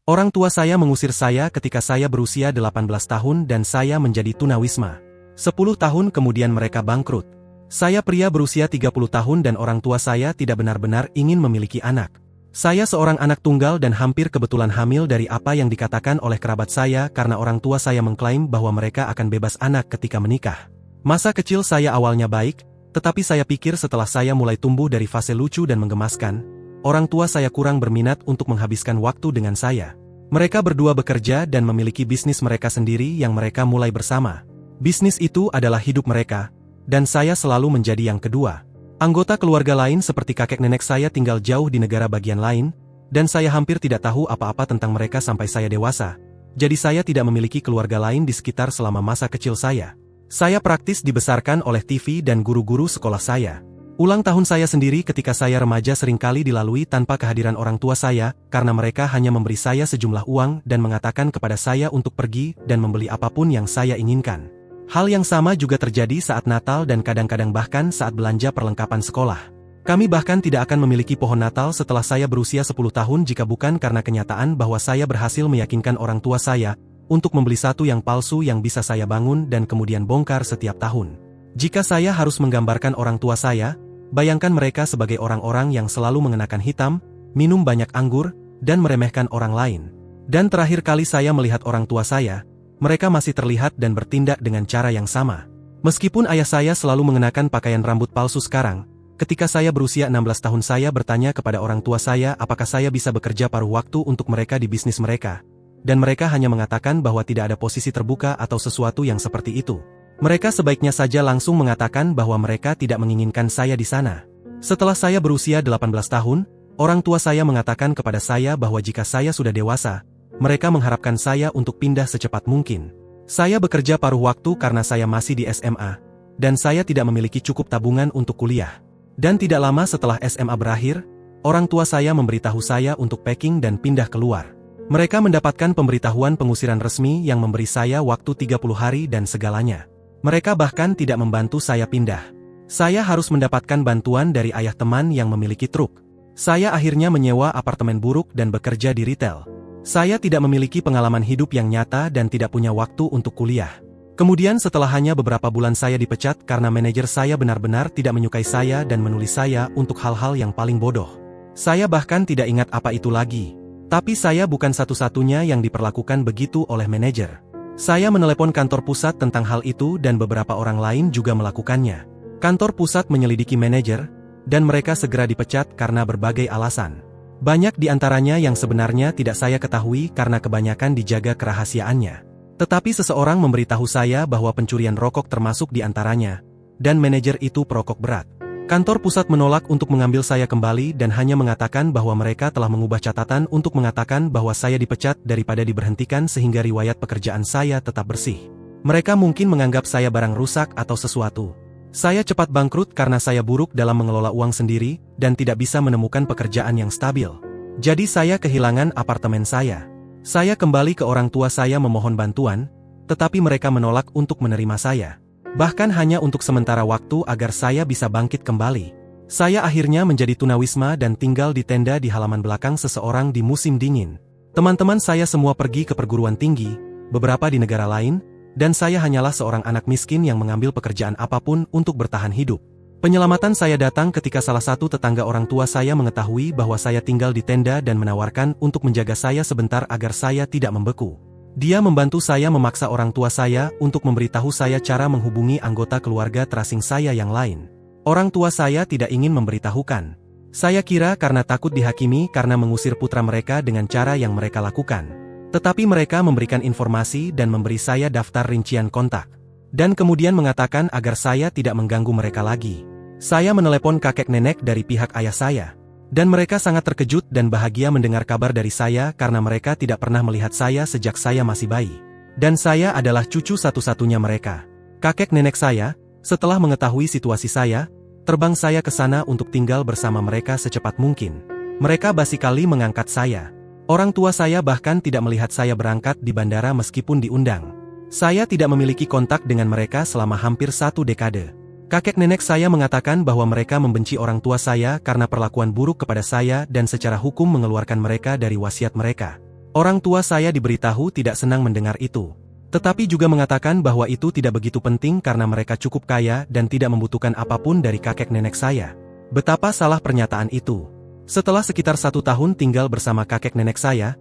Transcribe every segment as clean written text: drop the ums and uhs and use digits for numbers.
Orang tua saya mengusir saya ketika saya berusia 18 tahun dan saya menjadi tunawisma. 10 tahun kemudian mereka bangkrut. Saya pria berusia 30 tahun dan orang tua saya tidak benar-benar ingin memiliki anak. Saya seorang anak tunggal dan hampir kebetulan hamil dari apa yang dikatakan oleh kerabat saya karena orang tua saya mengklaim bahwa mereka akan bebas anak ketika menikah. Masa kecil saya awalnya baik, tetapi saya pikir setelah saya mulai tumbuh dari fase lucu dan menggemaskan, orang tua saya kurang berminat untuk menghabiskan waktu dengan saya. Mereka berdua bekerja dan memiliki bisnis mereka sendiri yang mereka mulai bersama. Bisnis itu adalah hidup mereka, dan saya selalu menjadi yang kedua. Anggota keluarga lain seperti kakek nenek saya tinggal jauh di negara bagian lain, dan saya hampir tidak tahu apa-apa tentang mereka sampai saya dewasa. Jadi saya tidak memiliki keluarga lain di sekitar selama masa kecil saya. Saya praktis dibesarkan oleh TV dan guru-guru sekolah saya. Ulang tahun saya sendiri ketika saya remaja seringkali dilalui tanpa kehadiran orang tua saya, karena mereka hanya memberi saya sejumlah uang dan mengatakan kepada saya untuk pergi dan membeli apapun yang saya inginkan. Hal yang sama juga terjadi saat Natal dan kadang-kadang bahkan saat belanja perlengkapan sekolah. Kami bahkan tidak akan memiliki pohon Natal setelah saya berusia 10 tahun jika bukan karena kenyataan bahwa saya berhasil meyakinkan orang tua saya untuk membeli satu yang palsu yang bisa saya bangun dan kemudian bongkar setiap tahun. Jika saya harus menggambarkan orang tua saya, bayangkan mereka sebagai orang-orang yang selalu mengenakan hitam, minum banyak anggur, dan meremehkan orang lain. Dan terakhir kali saya melihat orang tua saya, mereka masih terlihat dan bertindak dengan cara yang sama. Meskipun ayah saya selalu mengenakan pakaian rambut palsu sekarang, ketika saya berusia 16 tahun saya bertanya kepada orang tua saya apakah saya bisa bekerja paruh waktu untuk mereka di bisnis mereka. Dan mereka hanya mengatakan bahwa tidak ada posisi terbuka atau sesuatu yang seperti itu. Mereka sebaiknya saja langsung mengatakan bahwa mereka tidak menginginkan saya di sana. Setelah saya berusia 18 tahun, orang tua saya mengatakan kepada saya bahwa jika saya sudah dewasa, mereka mengharapkan saya untuk pindah secepat mungkin. Saya bekerja paruh waktu karena saya masih di SMA, dan saya tidak memiliki cukup tabungan untuk kuliah. Dan tidak lama setelah SMA berakhir, orang tua saya memberitahu saya untuk packing dan pindah keluar. Mereka mendapatkan pemberitahuan pengusiran resmi yang memberi saya waktu 30 hari dan segalanya. Mereka bahkan tidak membantu saya pindah. Saya harus mendapatkan bantuan dari ayah teman yang memiliki truk. Saya akhirnya menyewa apartemen buruk dan bekerja di retail. Saya tidak memiliki pengalaman hidup yang nyata dan tidak punya waktu untuk kuliah. Kemudian setelah hanya beberapa bulan saya dipecat karena manajer saya benar-benar tidak menyukai saya dan menulis saya untuk hal-hal yang paling bodoh. Saya bahkan tidak ingat apa itu lagi. Tapi saya bukan satu-satunya yang diperlakukan begitu oleh manajer. Saya menelepon kantor pusat tentang hal itu dan beberapa orang lain juga melakukannya. Kantor pusat menyelidiki manajer, dan mereka segera dipecat karena berbagai alasan. Banyak di antaranya yang sebenarnya tidak saya ketahui karena kebanyakan dijaga kerahasiaannya. Tetapi seseorang memberitahu saya bahwa pencurian rokok termasuk di antaranya, dan manajer itu perokok berat. Kantor pusat menolak untuk mengambil saya kembali dan hanya mengatakan bahwa mereka telah mengubah catatan untuk mengatakan bahwa saya dipecat daripada diberhentikan sehingga riwayat pekerjaan saya tetap bersih. Mereka mungkin menganggap saya barang rusak atau sesuatu. Saya cepat bangkrut karena saya buruk dalam mengelola uang sendiri dan tidak bisa menemukan pekerjaan yang stabil. Jadi saya kehilangan apartemen saya. Saya kembali ke orang tua saya memohon bantuan, tetapi mereka menolak untuk menerima saya. Bahkan hanya untuk sementara waktu agar saya bisa bangkit kembali. Saya akhirnya menjadi tunawisma dan tinggal di tenda di halaman belakang seseorang di musim dingin. Teman-teman saya semua pergi ke perguruan tinggi, beberapa di negara lain, dan saya hanyalah seorang anak miskin yang mengambil pekerjaan apapun untuk bertahan hidup. Penyelamatan saya datang ketika salah satu tetangga orang tua saya mengetahui bahwa saya tinggal di tenda dan menawarkan untuk menjaga saya sebentar agar saya tidak membeku. Dia membantu saya memaksa orang tua saya untuk memberitahu saya cara menghubungi anggota keluarga terasing saya yang lain. Orang tua saya tidak ingin memberitahukan. Saya kira karena takut dihakimi karena mengusir putra mereka dengan cara yang mereka lakukan. Tetapi mereka memberikan informasi dan memberi saya daftar rincian kontak. Dan kemudian mengatakan agar saya tidak mengganggu mereka lagi. Saya menelepon kakek nenek dari pihak ayah saya. Dan mereka sangat terkejut dan bahagia mendengar kabar dari saya karena mereka tidak pernah melihat saya sejak saya masih bayi. Dan saya adalah cucu satu-satunya mereka. Kakek nenek saya, setelah mengetahui situasi saya, terbang saya ke sana untuk tinggal bersama mereka secepat mungkin. Mereka basikali mengangkat saya. Orang tua saya bahkan tidak melihat saya berangkat di bandara meskipun diundang. Saya tidak memiliki kontak dengan mereka selama hampir 1 dekade. Kakek nenek saya mengatakan bahwa mereka membenci orang tua saya karena perlakuan buruk kepada saya dan secara hukum mengeluarkan mereka dari wasiat mereka. Orang tua saya diberitahu tidak senang mendengar itu. Tetapi juga mengatakan bahwa itu tidak begitu penting karena mereka cukup kaya dan tidak membutuhkan apapun dari kakek nenek saya. Betapa salah pernyataan itu. Setelah sekitar 1 tahun tinggal bersama kakek nenek saya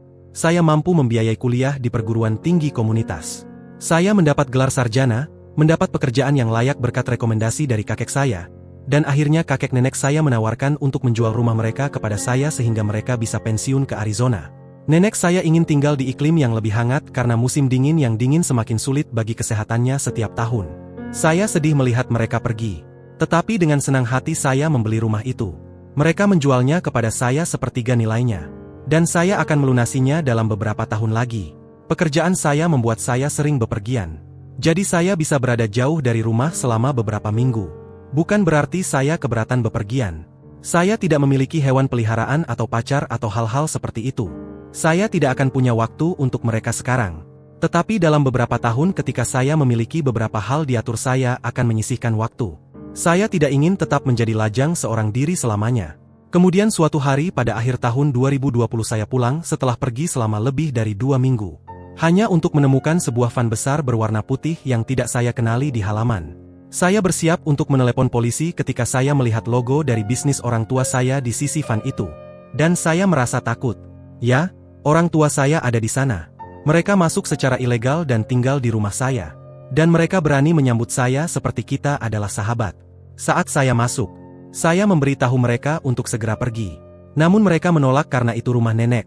mampu membiayai kuliah di perguruan tinggi komunitas. Saya mendapat gelar sarjana, mendapat pekerjaan yang layak berkat rekomendasi dari kakek saya, dan akhirnya kakek nenek saya menawarkan untuk menjual rumah mereka kepada saya sehingga mereka bisa pensiun ke Arizona. Nenek saya ingin tinggal di iklim yang lebih hangat karena musim dingin yang dingin semakin sulit bagi kesehatannya setiap tahun. Saya sedih melihat mereka pergi. Tetapi dengan senang hati saya membeli rumah itu. Mereka menjualnya kepada saya sepertiga nilainya. Dan saya akan melunasinya dalam beberapa tahun lagi. Pekerjaan saya membuat saya sering bepergian. Jadi saya bisa berada jauh dari rumah selama beberapa minggu. Bukan berarti saya keberatan bepergian. Saya tidak memiliki hewan peliharaan atau pacar atau hal-hal seperti itu. Saya tidak akan punya waktu untuk mereka sekarang. Tetapi dalam beberapa tahun ketika saya memiliki beberapa hal diatur saya akan menyisihkan waktu. Saya tidak ingin tetap menjadi lajang seorang diri selamanya. Kemudian suatu hari pada akhir tahun 2020 saya pulang setelah pergi selama lebih dari 2 minggu. Hanya untuk menemukan sebuah van besar berwarna putih yang tidak saya kenali di halaman. Saya bersiap untuk menelepon polisi ketika saya melihat logo dari bisnis orang tua saya di sisi van itu. Dan saya merasa takut. Ya, orang tua saya ada di sana. Mereka masuk secara ilegal dan tinggal di rumah saya. Dan mereka berani menyambut saya seperti kita adalah sahabat. Saat saya masuk, saya memberitahu mereka untuk segera pergi. Namun mereka menolak karena itu rumah nenek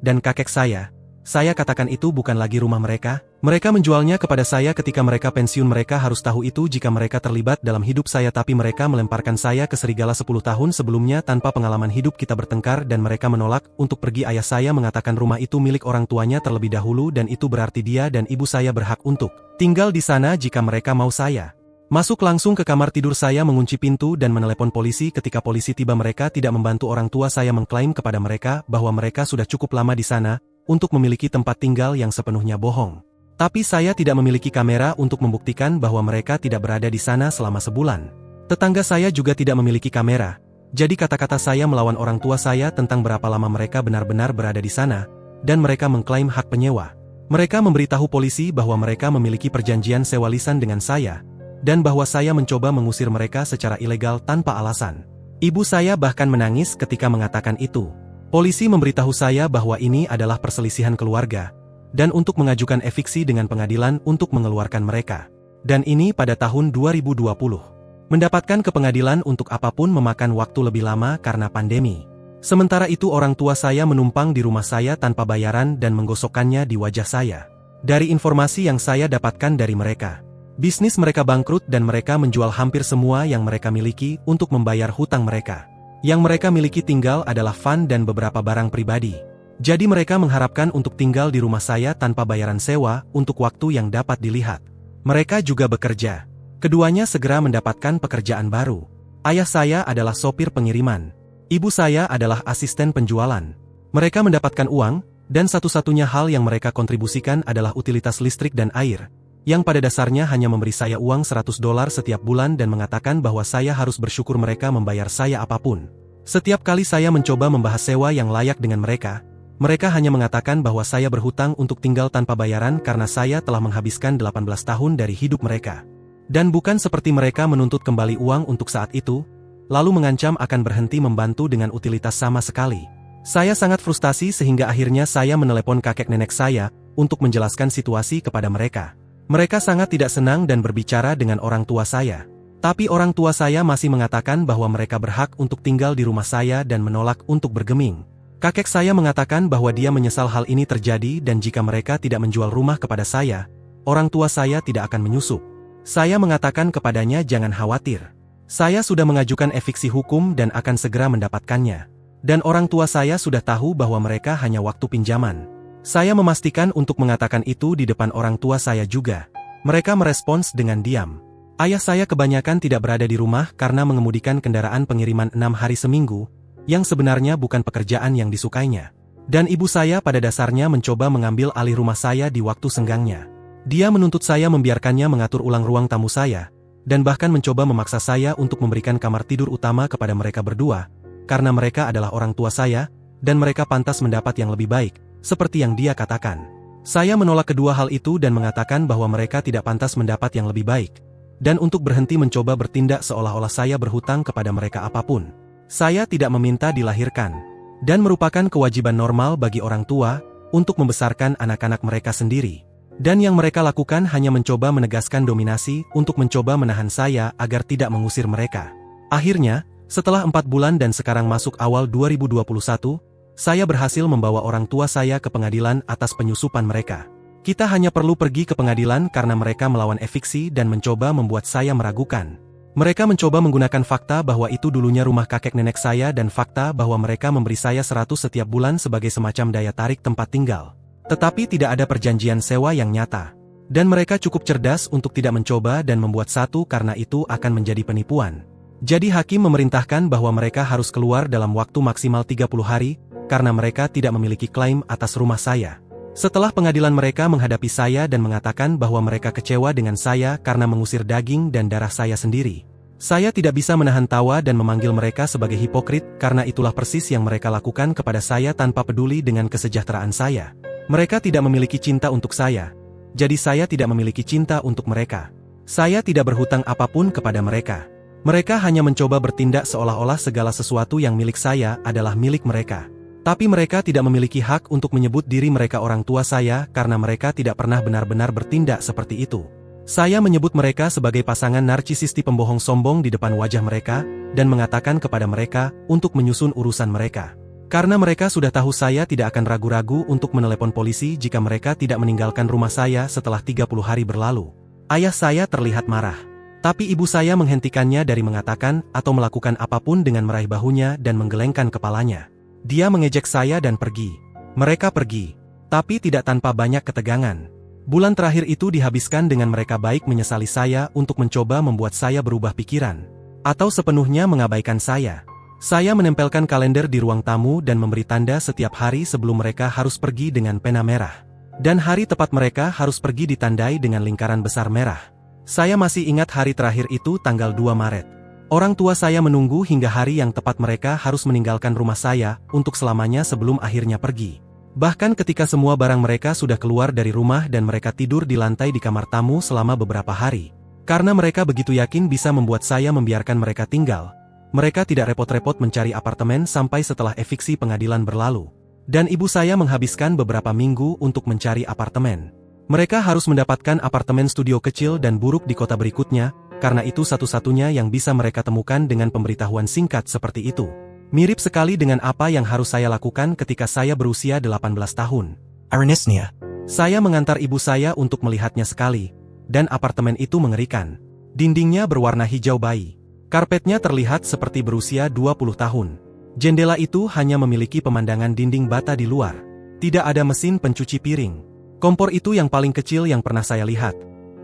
dan kakek saya. Saya katakan itu bukan lagi rumah mereka. Mereka menjualnya kepada saya ketika mereka pensiun. Mereka harus tahu itu jika mereka terlibat dalam hidup saya, tapi mereka melemparkan saya ke serigala 10 tahun sebelumnya tanpa pengalaman hidup. Kita bertengkar dan mereka menolak untuk pergi. Ayah saya mengatakan rumah itu milik orang tuanya terlebih dahulu dan itu berarti dia dan ibu saya berhak untuk tinggal di sana jika mereka mau. Saya masuk langsung ke kamar tidur saya, mengunci pintu dan menelepon polisi. Ketika polisi tiba mereka tidak membantu orang tua saya, mengklaim kepada mereka bahwa mereka sudah cukup lama di sana untuk memiliki tempat tinggal yang sepenuhnya bohong. Tapi saya tidak memiliki kamera untuk membuktikan bahwa mereka tidak berada di sana selama sebulan. Tetangga saya juga tidak memiliki kamera. Jadi kata-kata saya melawan orang tua saya tentang berapa lama mereka benar-benar berada di sana, dan mereka mengklaim hak penyewa. Mereka memberitahu polisi bahwa mereka memiliki perjanjian sewa lisan dengan saya, dan bahwa saya mencoba mengusir mereka secara ilegal tanpa alasan. Ibu saya bahkan menangis ketika mengatakan itu. Polisi memberitahu saya bahwa ini adalah perselisihan keluarga, dan untuk mengajukan eviksi dengan pengadilan untuk mengeluarkan mereka. Dan ini pada tahun 2020. Mendapatkan ke pengadilan untuk apapun memakan waktu lebih lama karena pandemi. Sementara itu orang tua saya menumpang di rumah saya tanpa bayaran dan menggosokkannya di wajah saya. Dari informasi yang saya dapatkan dari mereka, bisnis mereka bangkrut dan mereka menjual hampir semua yang mereka miliki untuk membayar hutang mereka. Yang mereka miliki tinggal adalah van dan beberapa barang pribadi. Jadi mereka mengharapkan untuk tinggal di rumah saya tanpa bayaran sewa untuk waktu yang dapat dilihat. Mereka juga bekerja. Keduanya segera mendapatkan pekerjaan baru. Ayah saya adalah sopir pengiriman. Ibu saya adalah asisten penjualan. Mereka mendapatkan uang, dan satu-satunya hal yang mereka kontribusikan adalah utilitas listrik dan air, yang pada dasarnya hanya memberi saya uang $100 setiap bulan dan mengatakan bahwa saya harus bersyukur mereka membayar saya apapun. Setiap kali saya mencoba membahas sewa yang layak dengan mereka, mereka hanya mengatakan bahwa saya berhutang untuk tinggal tanpa bayaran karena saya telah menghabiskan 18 tahun dari hidup mereka. Dan bukan seperti mereka menuntut kembali uang untuk saat itu, lalu mengancam akan berhenti membantu dengan utilitas sama sekali. Saya sangat frustasi sehingga akhirnya saya menelepon kakek nenek saya untuk menjelaskan situasi kepada mereka. Mereka sangat tidak senang dan berbicara dengan orang tua saya. Tapi orang tua saya masih mengatakan bahwa mereka berhak untuk tinggal di rumah saya dan menolak untuk bergeming. Kakek saya mengatakan bahwa dia menyesal hal ini terjadi dan jika mereka tidak menjual rumah kepada saya, orang tua saya tidak akan menyusup. Saya mengatakan kepadanya jangan khawatir. Saya sudah mengajukan eviksi hukum dan akan segera mendapatkannya. Dan orang tua saya sudah tahu bahwa mereka hanya waktu pinjaman. Saya memastikan untuk mengatakan itu di depan orang tua saya juga. Mereka merespons dengan diam. Ayah saya kebanyakan tidak berada di rumah karena mengemudikan kendaraan pengiriman 6 hari seminggu, yang sebenarnya bukan pekerjaan yang disukainya. Dan ibu saya pada dasarnya mencoba mengambil alih rumah saya di waktu senggangnya. Dia menuntut saya membiarkannya mengatur ulang ruang tamu saya, dan bahkan mencoba memaksa saya untuk memberikan kamar tidur utama kepada mereka berdua, karena mereka adalah orang tua saya, dan mereka pantas mendapat yang lebih baik. seperti yang dia katakan. Saya menolak kedua hal itu dan mengatakan bahwa mereka tidak pantas mendapat yang lebih baik, dan untuk berhenti mencoba bertindak seolah-olah saya berhutang kepada mereka apapun. Saya tidak meminta dilahirkan, dan merupakan kewajiban normal bagi orang tua untuk membesarkan anak-anak mereka sendiri. Dan yang mereka lakukan hanya mencoba menegaskan dominasi untuk mencoba menahan saya agar tidak mengusir mereka. Akhirnya, setelah 4 bulan dan sekarang masuk awal 2021, saya berhasil membawa orang tua saya ke pengadilan atas penyusupan mereka. Kita hanya perlu pergi ke pengadilan karena mereka melawan eviksi dan mencoba membuat saya meragukan. Mereka mencoba menggunakan fakta bahwa itu dulunya rumah kakek nenek saya dan fakta bahwa mereka memberi saya 100 setiap bulan sebagai semacam daya tarik tempat tinggal. Tetapi tidak ada perjanjian sewa yang nyata. Dan mereka cukup cerdas untuk tidak mencoba dan membuat satu karena itu akan menjadi penipuan. Jadi hakim memerintahkan bahwa mereka harus keluar dalam waktu maksimal 30 hari, karena mereka tidak memiliki klaim atas rumah saya. Setelah pengadilan mereka menghadapi saya dan mengatakan bahwa mereka kecewa dengan saya karena mengusir daging dan darah saya sendiri. Saya tidak bisa menahan tawa dan memanggil mereka sebagai hipokrit karena itulah persis yang mereka lakukan kepada saya tanpa peduli dengan kesejahteraan saya. Mereka tidak memiliki cinta untuk saya, jadi saya tidak memiliki cinta untuk mereka. Saya tidak berhutang apapun kepada mereka. Mereka hanya mencoba bertindak seolah-olah segala sesuatu yang milik saya adalah milik mereka. Tapi mereka tidak memiliki hak untuk menyebut diri mereka orang tua saya karena mereka tidak pernah benar-benar bertindak seperti itu. Saya menyebut mereka sebagai pasangan narsisisti pembohong sombong di depan wajah mereka, dan mengatakan kepada mereka untuk menyusun urusan mereka. Karena mereka sudah tahu saya tidak akan ragu-ragu untuk menelepon polisi jika mereka tidak meninggalkan rumah saya setelah 30 hari berlalu. Ayah saya terlihat marah. Tapi ibu saya menghentikannya dari mengatakan atau melakukan apapun dengan meraih bahunya dan menggelengkan kepalanya. Dia mengejek saya dan pergi. Mereka pergi, tapi tidak tanpa banyak ketegangan. Bulan terakhir itu dihabiskan dengan mereka baik menyesali saya untuk mencoba membuat saya berubah pikiran, atau sepenuhnya mengabaikan saya. Saya menempelkan kalender di ruang tamu dan memberi tanda setiap hari sebelum mereka harus pergi dengan pena merah. Dan hari tepat mereka harus pergi ditandai dengan lingkaran besar merah. Saya masih ingat hari terakhir itu tanggal 2 Maret. Orang tua saya menunggu hingga hari yang tepat mereka harus meninggalkan rumah saya untuk selamanya sebelum akhirnya pergi. Bahkan ketika semua barang mereka sudah keluar dari rumah dan mereka tidur di lantai di kamar tamu selama beberapa hari. Karena mereka begitu yakin bisa membuat saya membiarkan mereka tinggal. Mereka tidak repot-repot mencari apartemen sampai setelah eviksi pengadilan berlalu. Dan ibu saya menghabiskan beberapa minggu untuk mencari apartemen. Mereka harus mendapatkan apartemen studio kecil dan buruk di kota berikutnya, karena itu satu-satunya yang bisa mereka temukan dengan pemberitahuan singkat seperti itu. Mirip sekali dengan apa yang harus saya lakukan ketika saya berusia 18 tahun. Ironisnya. Saya mengantar ibu saya untuk melihatnya sekali, dan apartemen itu mengerikan. Dindingnya berwarna hijau bayi. Karpetnya terlihat seperti berusia 20 tahun. Jendela itu hanya memiliki pemandangan dinding bata di luar. Tidak ada mesin pencuci piring. Kompor itu yang paling kecil yang pernah saya lihat.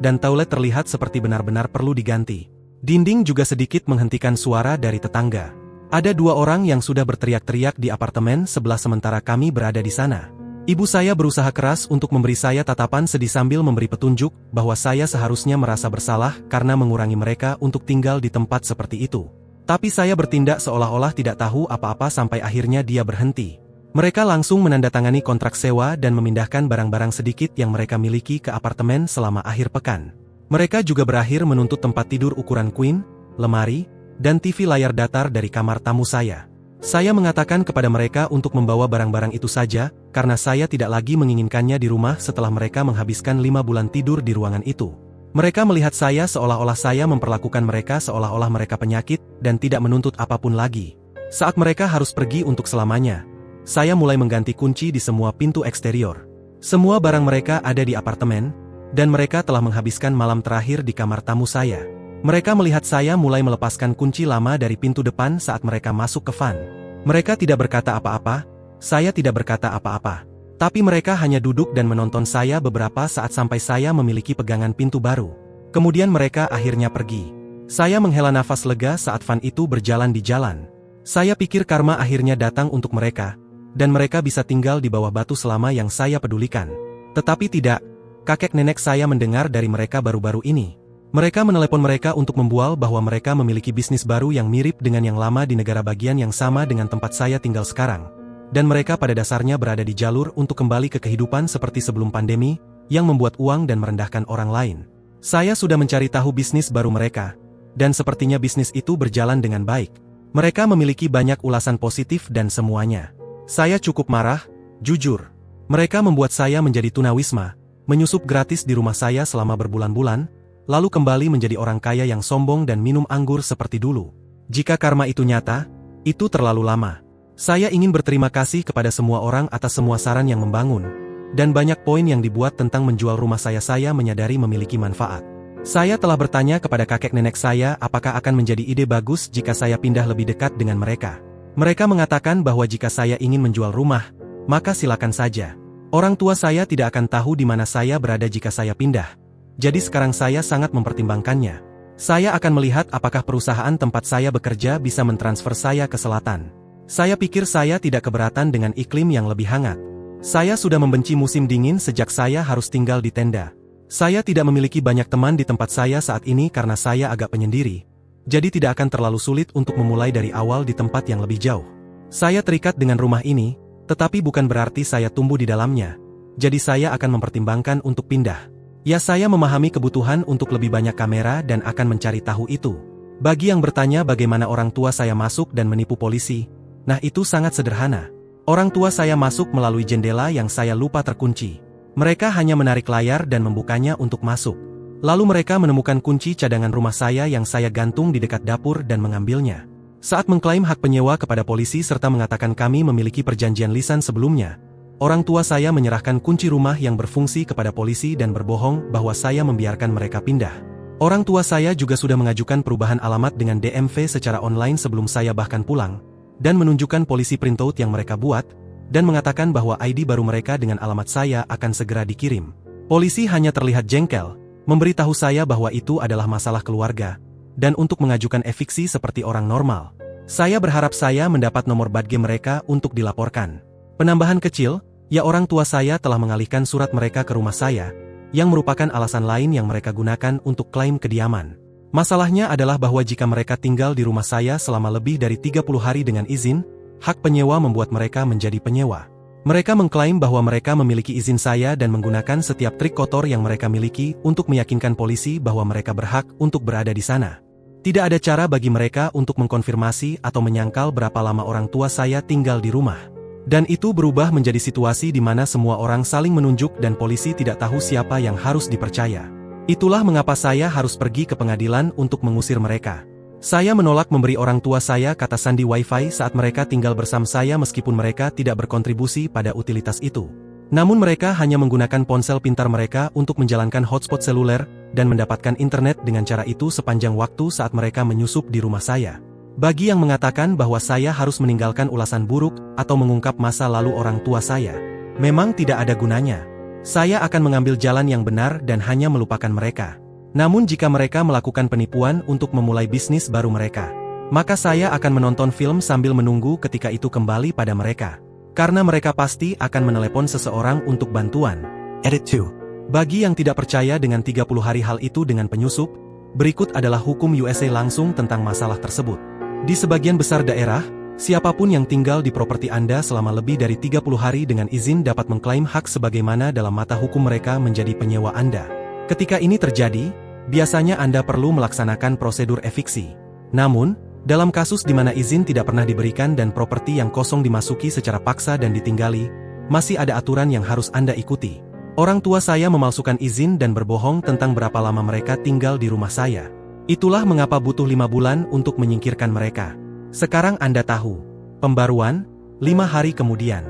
Dan toilet terlihat seperti benar-benar perlu diganti. Dinding juga sedikit menghentikan suara dari tetangga. Ada 2 orang yang sudah berteriak-teriak di apartemen sebelah sementara kami berada di sana. Ibu saya berusaha keras untuk memberi saya tatapan sedih sambil memberi petunjuk bahwa saya seharusnya merasa bersalah karena mengurangi mereka untuk tinggal di tempat seperti itu. Tapi saya bertindak seolah-olah tidak tahu apa-apa sampai akhirnya dia berhenti. Mereka langsung menandatangani kontrak sewa dan memindahkan barang-barang sedikit yang mereka miliki ke apartemen selama akhir pekan. Mereka juga berakhir menuntut tempat tidur ukuran queen, lemari, dan TV layar datar dari kamar tamu saya. Saya mengatakan kepada mereka untuk membawa barang-barang itu saja, karena saya tidak lagi menginginkannya di rumah setelah mereka menghabiskan 5 bulan tidur di ruangan itu. Mereka melihat saya seolah-olah saya memperlakukan mereka seolah-olah mereka penyakit, dan tidak menuntut apapun lagi. Saat mereka harus pergi untuk selamanya, saya mulai mengganti kunci di semua pintu eksterior. Semua barang mereka ada di apartemen, dan mereka telah menghabiskan malam terakhir di kamar tamu saya. Mereka melihat saya mulai melepaskan kunci lama dari pintu depan saat mereka masuk ke van. Mereka tidak berkata apa-apa, saya tidak berkata apa-apa. Tapi mereka hanya duduk dan menonton saya beberapa saat sampai saya memiliki pegangan pintu baru. Kemudian mereka akhirnya pergi. Saya menghela nafas lega saat van itu berjalan di jalan. Saya pikir karma akhirnya datang untuk mereka, dan mereka bisa tinggal di bawah batu selama yang saya pedulikan. Tetapi tidak, kakek nenek saya mendengar dari mereka baru-baru ini. Mereka menelepon mereka untuk membual bahwa mereka memiliki bisnis baru yang mirip dengan yang lama di negara bagian yang sama dengan tempat saya tinggal sekarang. dan mereka pada dasarnya berada di jalur untuk kembali ke kehidupan seperti sebelum pandemi, yang membuat uang dan merendahkan orang lain. Saya sudah mencari tahu bisnis baru mereka, dan sepertinya bisnis itu berjalan dengan baik. Mereka memiliki banyak ulasan positif dan semuanya. Saya cukup marah, jujur. Mereka membuat saya menjadi tunawisma, menyusup gratis di rumah saya selama berbulan-bulan, lalu kembali menjadi orang kaya yang sombong dan minum anggur seperti dulu. Jika karma itu nyata, itu terlalu lama. Saya ingin berterima kasih kepada semua orang atas semua saran yang membangun, dan banyak poin yang dibuat tentang menjual rumah saya menyadari memiliki manfaat. Saya telah bertanya kepada kakek nenek saya apakah akan menjadi ide bagus jika saya pindah lebih dekat dengan mereka. Mereka mengatakan bahwa jika saya ingin menjual rumah, maka silakan saja. Orang tua saya tidak akan tahu di mana saya berada jika saya pindah. Jadi sekarang saya sangat mempertimbangkannya. Saya akan melihat apakah perusahaan tempat saya bekerja bisa mentransfer saya ke selatan. Saya pikir saya tidak keberatan dengan iklim yang lebih hangat. Saya sudah membenci musim dingin sejak saya harus tinggal di tenda. Saya tidak memiliki banyak teman di tempat saya saat ini karena saya agak penyendiri. Jadi tidak akan terlalu sulit untuk memulai dari awal di tempat yang lebih jauh. Saya terikat dengan rumah ini, tetapi bukan berarti saya tumbuh di dalamnya. Jadi saya akan mempertimbangkan untuk pindah. Ya, saya memahami kebutuhan untuk lebih banyak kamera dan akan mencari tahu itu. Bagi yang bertanya bagaimana orang tua saya masuk dan menipu polisi, nah itu sangat sederhana. Orang tua saya masuk melalui jendela yang saya lupa terkunci. Mereka hanya menarik layar dan membukanya untuk masuk. Lalu mereka menemukan kunci cadangan rumah saya yang saya gantung di dekat dapur dan mengambilnya. Saat mengklaim hak penyewa kepada polisi serta mengatakan kami memiliki perjanjian lisan sebelumnya, orang tua saya menyerahkan kunci rumah yang berfungsi kepada polisi dan berbohong bahwa saya membiarkan mereka pindah. Orang tua saya juga sudah mengajukan perubahan alamat dengan DMV secara online sebelum saya bahkan pulang, dan menunjukkan polisi printout yang mereka buat, dan mengatakan bahwa ID baru mereka dengan alamat saya akan segera dikirim. Polisi hanya terlihat jengkel, memberitahu saya bahwa itu adalah masalah keluarga, dan untuk mengajukan eviksi seperti orang normal. Saya berharap saya mendapat nomor badge mereka untuk dilaporkan. Penambahan kecil, ya orang tua saya telah mengalihkan surat mereka ke rumah saya, yang merupakan alasan lain yang mereka gunakan untuk klaim kediaman. Masalahnya adalah bahwa jika mereka tinggal di rumah saya selama lebih dari 30 hari dengan izin, hak penyewa membuat mereka menjadi penyewa. Mereka mengklaim bahwa mereka memiliki izin saya dan menggunakan setiap trik kotor yang mereka miliki untuk meyakinkan polisi bahwa mereka berhak untuk berada di sana. Tidak ada cara bagi mereka untuk mengkonfirmasi atau menyangkal berapa lama orang tua saya tinggal di rumah. Dan itu berubah menjadi situasi di mana semua orang saling menunjuk dan polisi tidak tahu siapa yang harus dipercaya. Itulah mengapa saya harus pergi ke pengadilan untuk mengusir mereka. Saya menolak memberi orang tua saya kata sandi wifi saat mereka tinggal bersama saya meskipun mereka tidak berkontribusi pada utilitas itu. Namun mereka hanya menggunakan ponsel pintar mereka untuk menjalankan hotspot seluler dan mendapatkan internet dengan cara itu sepanjang waktu saat mereka menyusup di rumah saya. Bagi yang mengatakan bahwa saya harus meninggalkan ulasan buruk atau mengungkap masa lalu orang tua saya, memang tidak ada gunanya. Saya akan mengambil jalan yang benar dan hanya melupakan mereka. Namun jika mereka melakukan penipuan untuk memulai bisnis baru mereka, maka saya akan menonton film sambil menunggu ketika itu kembali pada mereka. Karena mereka pasti akan menelepon seseorang untuk bantuan. Edit 2. Bagi yang tidak percaya dengan 30 hari hal itu dengan penyusup, berikut adalah hukum USA langsung tentang masalah tersebut. Di sebagian besar daerah, siapapun yang tinggal di properti Anda selama lebih dari 30 hari dengan izin dapat mengklaim hak sebagaimana dalam mata hukum mereka menjadi penyewa Anda. Ketika ini terjadi, biasanya Anda perlu melaksanakan prosedur eviksi. Namun, dalam kasus di mana izin tidak pernah diberikan dan properti yang kosong dimasuki secara paksa dan ditinggali, masih ada aturan yang harus Anda ikuti. Orang tua saya memalsukan izin dan berbohong tentang berapa lama mereka tinggal di rumah saya. Itulah mengapa butuh 5 bulan untuk menyingkirkan mereka. Sekarang Anda tahu. Pembaruan, 5 hari kemudian.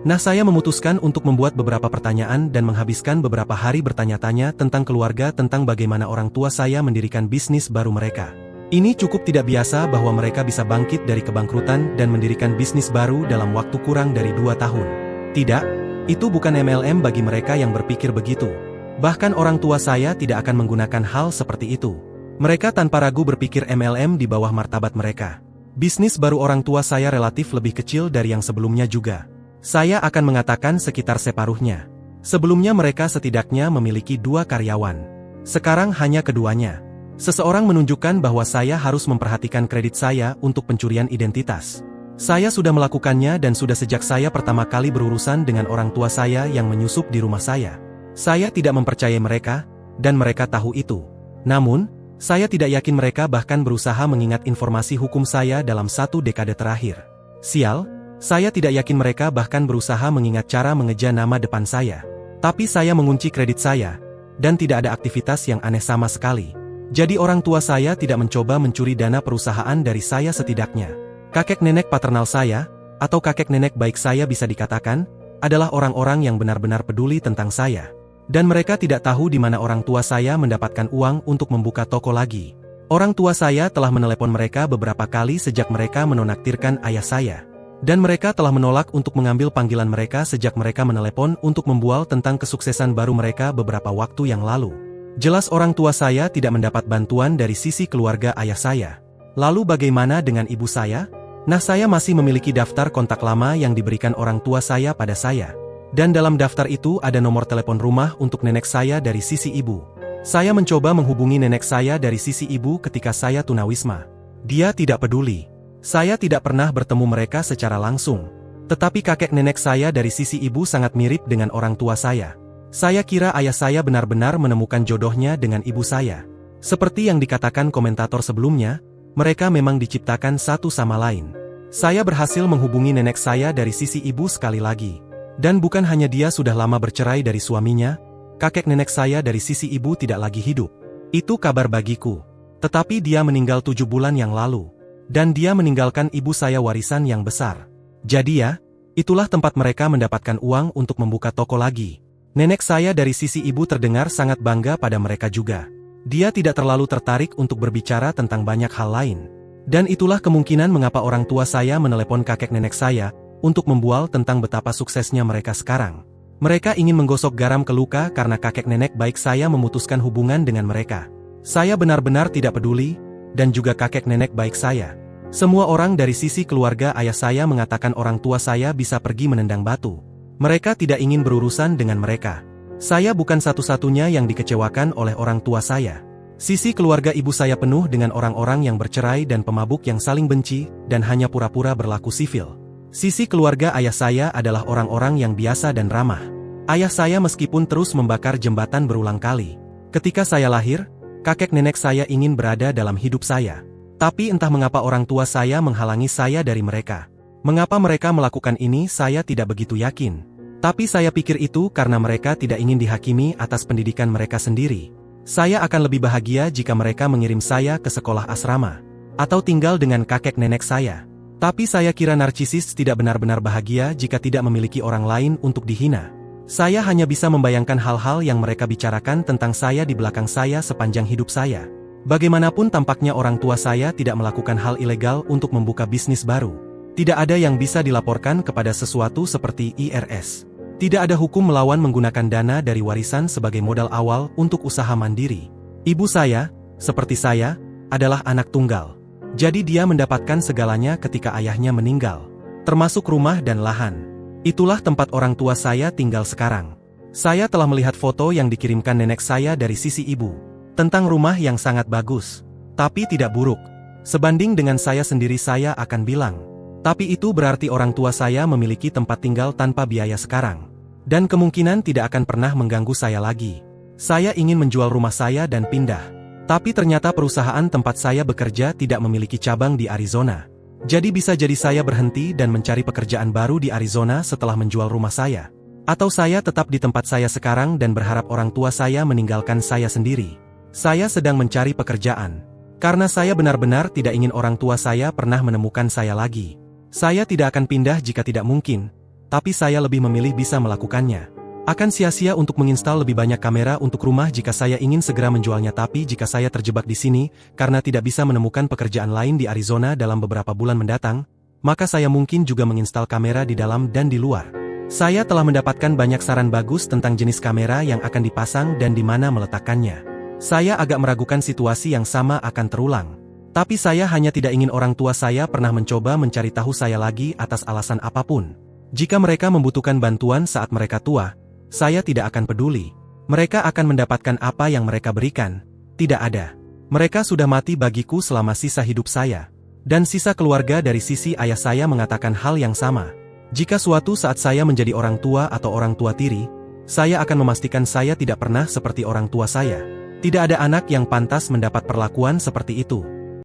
Nah, saya memutuskan untuk membuat beberapa pertanyaan dan menghabiskan beberapa hari bertanya-tanya tentang keluarga tentang bagaimana orang tua saya mendirikan bisnis baru mereka. Ini cukup tidak biasa bahwa mereka bisa bangkit dari kebangkrutan dan mendirikan bisnis baru dalam waktu kurang dari 2 tahun. Tidak, itu bukan MLM bagi mereka yang berpikir begitu. Bahkan orang tua saya tidak akan menggunakan hal seperti itu. Mereka tanpa ragu berpikir MLM di bawah martabat mereka. Bisnis baru orang tua saya relatif lebih kecil dari yang sebelumnya juga. Saya akan mengatakan sekitar separuhnya. Sebelumnya mereka setidaknya memiliki 2 karyawan. Sekarang hanya keduanya. Seseorang menunjukkan bahwa saya harus memperhatikan kredit saya untuk pencurian identitas. Saya sudah melakukannya dan sudah sejak saya pertama kali berurusan dengan orang tua saya yang menyusup di rumah saya. Saya tidak mempercayai mereka, dan mereka tahu itu. Namun, saya tidak yakin mereka bahkan berusaha mengingat informasi hukum saya dalam 1 dekade terakhir. Sial, saya tidak yakin mereka bahkan berusaha mengingat cara mengeja nama depan saya. Tapi saya mengunci kredit saya, dan tidak ada aktivitas yang aneh sama sekali. Jadi orang tua saya tidak mencoba mencuri dana perusahaan dari saya setidaknya. Kakek nenek paternal saya, atau kakek nenek baik saya bisa dikatakan, adalah orang-orang yang benar-benar peduli tentang saya. Dan mereka tidak tahu di mana orang tua saya mendapatkan uang untuk membuka toko lagi. Orang tua saya telah menelepon mereka beberapa kali sejak mereka menonaktirkan ayah saya. Dan mereka telah menolak untuk mengambil panggilan mereka sejak mereka menelepon untuk membual tentang kesuksesan baru mereka beberapa waktu yang lalu. Jelas orang tua saya tidak mendapat bantuan dari sisi keluarga ayah saya. Lalu bagaimana dengan ibu saya? Nah, saya masih memiliki daftar kontak lama yang diberikan orang tua saya pada saya. Dan dalam daftar itu ada nomor telepon rumah untuk nenek saya dari sisi ibu. Saya mencoba menghubungi nenek saya dari sisi ibu ketika saya tunawisma. Dia tidak peduli. Saya tidak pernah bertemu mereka secara langsung. Tetapi kakek nenek saya dari sisi ibu sangat mirip dengan orang tua saya. Saya kira ayah saya benar-benar menemukan jodohnya dengan ibu saya. Seperti yang dikatakan komentator sebelumnya, mereka memang diciptakan satu sama lain. Saya berhasil menghubungi nenek saya dari sisi ibu sekali lagi. Dan bukan hanya dia sudah lama bercerai dari suaminya, kakek nenek saya dari sisi ibu tidak lagi hidup. Itu kabar bagiku. Tetapi dia meninggal 7 bulan yang lalu. Dan dia meninggalkan ibu saya warisan yang besar. Jadi ya, itulah tempat mereka mendapatkan uang untuk membuka toko lagi. Nenek saya dari sisi ibu terdengar sangat bangga pada mereka juga. Dia tidak terlalu tertarik untuk berbicara tentang banyak hal lain. Dan itulah kemungkinan mengapa orang tua saya menelepon kakek nenek saya untuk membual tentang betapa suksesnya mereka sekarang. Mereka ingin menggosok garam ke luka karena kakek nenek baik saya memutuskan hubungan dengan mereka. Saya benar-benar tidak peduli, dan juga kakek nenek baik saya. Semua orang dari sisi keluarga ayah saya mengatakan orang tua saya bisa pergi menendang batu. Mereka tidak ingin berurusan dengan mereka. Saya bukan satu-satunya yang dikecewakan oleh orang tua saya. Sisi keluarga ibu saya penuh dengan orang-orang yang bercerai dan pemabuk yang saling benci, dan hanya pura-pura berlaku sivil. Sisi keluarga ayah saya adalah orang-orang yang biasa dan ramah. Ayah saya meskipun terus membakar jembatan berulang kali. Ketika saya lahir, kakek nenek saya ingin berada dalam hidup saya. Tapi entah mengapa orang tua saya menghalangi saya dari mereka. Mengapa mereka melakukan ini saya tidak begitu yakin. Tapi saya pikir itu karena mereka tidak ingin dihakimi atas pendidikan mereka sendiri. Saya akan lebih bahagia jika mereka mengirim saya ke sekolah asrama. Atau tinggal dengan kakek nenek saya. Tapi saya kira narsisis tidak benar-benar bahagia jika tidak memiliki orang lain untuk dihina. Saya hanya bisa membayangkan hal-hal yang mereka bicarakan tentang saya di belakang saya sepanjang hidup saya. Bagaimanapun tampaknya orang tua saya tidak melakukan hal ilegal untuk membuka bisnis baru. Tidak ada yang bisa dilaporkan kepada sesuatu seperti IRS. Tidak ada hukum melawan menggunakan dana dari warisan sebagai modal awal untuk usaha mandiri. Ibu saya, seperti saya, adalah anak tunggal. Jadi dia mendapatkan segalanya ketika ayahnya meninggal. Termasuk rumah dan lahan. Itulah tempat orang tua saya tinggal sekarang. Saya telah melihat foto yang dikirimkan nenek saya dari sisi ibu. Tentang rumah yang sangat bagus. Tapi tidak buruk. Sebanding dengan saya sendiri saya akan bilang. Tapi itu berarti orang tua saya memiliki tempat tinggal tanpa biaya sekarang. Dan kemungkinan tidak akan pernah mengganggu saya lagi. Saya ingin menjual rumah saya dan pindah. Tapi ternyata perusahaan tempat saya bekerja tidak memiliki cabang di Arizona. Jadi bisa jadi saya berhenti dan mencari pekerjaan baru di Arizona setelah menjual rumah saya. Atau saya tetap di tempat saya sekarang dan berharap orang tua saya meninggalkan saya sendiri. Saya sedang mencari pekerjaan. Karena saya benar-benar tidak ingin orang tua saya pernah menemukan saya lagi. Saya tidak akan pindah jika tidak mungkin, tapi saya lebih memilih bisa melakukannya. Akan sia-sia untuk menginstal lebih banyak kamera untuk rumah jika saya ingin segera menjualnya, tapi jika saya terjebak di sini, karena tidak bisa menemukan pekerjaan lain di Arizona dalam beberapa bulan mendatang, maka saya mungkin juga menginstal kamera di dalam dan di luar. Saya telah mendapatkan banyak saran bagus tentang jenis kamera yang akan dipasang dan di mana meletakkannya. Saya agak meragukan situasi yang sama akan terulang. Tapi saya hanya tidak ingin orang tua saya pernah mencoba mencari tahu saya lagi atas alasan apapun. Jika mereka membutuhkan bantuan saat mereka tua, saya tidak akan peduli. Mereka akan mendapatkan apa yang mereka berikan. Tidak ada. Mereka sudah mati bagiku selama sisa hidup saya. Dan sisa keluarga dari sisi ayah saya mengatakan hal yang sama. Jika suatu saat saya menjadi orang tua atau orang tua tiri, saya akan memastikan saya tidak pernah seperti orang tua saya. Tidak ada anak yang pantas mendapat perlakuan seperti itu.